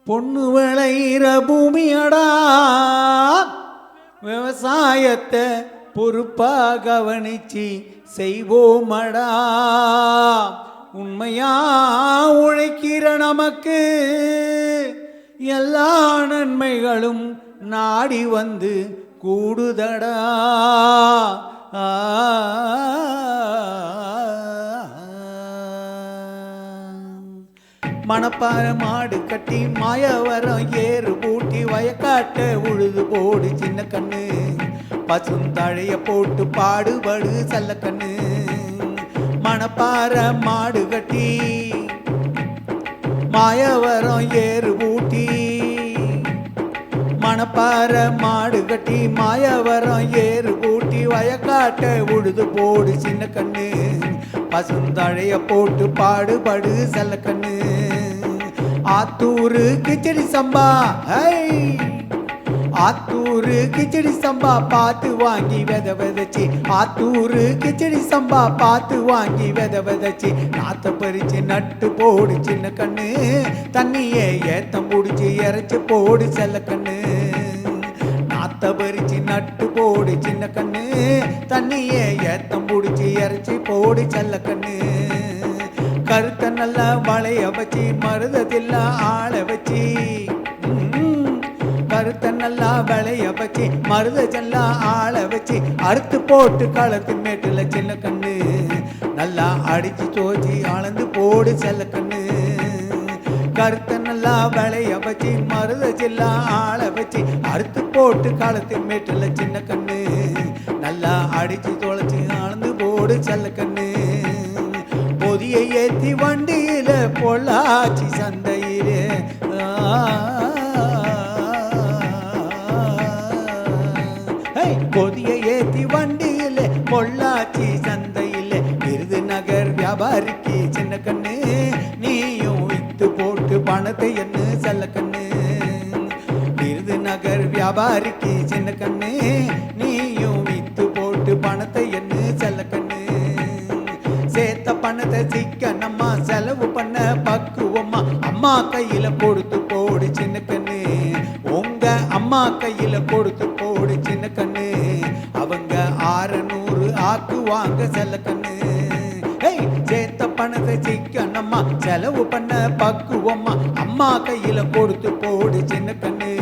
பொண்ணு விளையிற பூமியடா, விவசாயத்தை பொறுப்பா கவனிச்சு செய்வோமடா. உண்மையா உழைக்கிற நமக்கு எல்லா நன்மைகளும் நாடி வந்து கூடுதடா. மணப்பாற மாடு கட்டி மாயவரம் ஏறு பூட்டி வயக்காட்ட உழுது போடு சின்ன கண்ணு, பசுந்தழைய போட்டு பாடுபடு செல்ல கண்ணு. மணப்பாற மாடு கட்டி மாயவரம் ஏறு பூட்டி, மணப்பாற மாடு கட்டி மாயவரம் ஏறு பூட்டி வயக்காட்ட உழுது போடு சின்ன கண்ணு, பசுந்தழைய போட்டு பாடுபடு செல்ல கண்ணு. ஆத்தூரு கிச்சடி சம்பா, ஆத்தூரு கிச்சடி சம்பா பார்த்து வாங்கி வித விதைச்சி, ஆத்தூரு கிச்சடி சம்பா பார்த்து வாங்கி வித விதைச்சி நாத்த பறிச்சு நட்டு போடு சின்ன கண்ணு, தண்ணியே ஏத்தம் முடிச்சு இறைச்சி போடு செல்ல கண்ணு. நாத்த பறிச்சு நட்டு போடு சின்ன கண்ணு, தண்ணியே ஏத்தம் முடிச்சு இறைச்சி போடு செல்ல கண்ணு. கருத்த நல்லா வளைய வச்சு மருதத்தில்ல ஆள வச்சு, கருத்த நல்லா விளைய வச்சு மருத செல்லா ஆள வச்சு அறுத்து போட்டு களத்து மேட்டுல சின்ன கண்ணு, நல்லா அடிச்சு தோச்சி அளந்து போடு செல்ல கண்ணு. கருத்த நல்லா விளைய வச்சு மருத செல்லா ஆள வச்சு அறுத்து போட்டு களத்து மேட்டுல சின்ன கண்ணு, நல்லா அடிச்சு தொலைச்சு அளந்து போடு செல்ல கண்ணு. பொதியை ஏத்தி வண்டியில பொள்ளாச்சி சந்தையில, பொதியை ஏத்தி வண்டியில பொள்ளாச்சி சந்தையில, விருதுநகர் வியாபாரிக்கு சின்ன கண்ணு, நீயும் வித்து போட்டு பணத்தை என்ன செல்ல கண்ணு. விருதுநகர் வியாபாரிக்கு சின்ன கண்ணு, நீயும் வித்து போட்டு பணத்தை என்ன செல்ல கண்ணு. சேர்த்த பணத்தை சிக்கனம்மா செலவு பண்ண பக்குவம்மா அம்மா கையில கொடுத்து போடு சின்ன கண்ணு, உங்க அம்மா கையில கொடுத்து போடு சின்ன கண்ணு. அவங்க 600 ஆக்குவாங்க செல்ல கண்ணு. சேர்த்த பணத்தை சிக்கனம்மா செலவு பண்ண பக்குவம்மா அம்மா கையில கொடுத்து போடு சின்ன கண்ணு.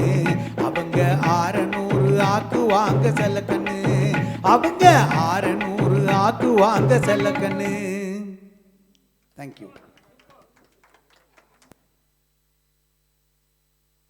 அவங்க 600 ஆக்குவாங்க செல்ல கண்ணு, அவங்க 600 ஆக்குவாங்க செல்ல கண்ணு. தேங்க்யூ.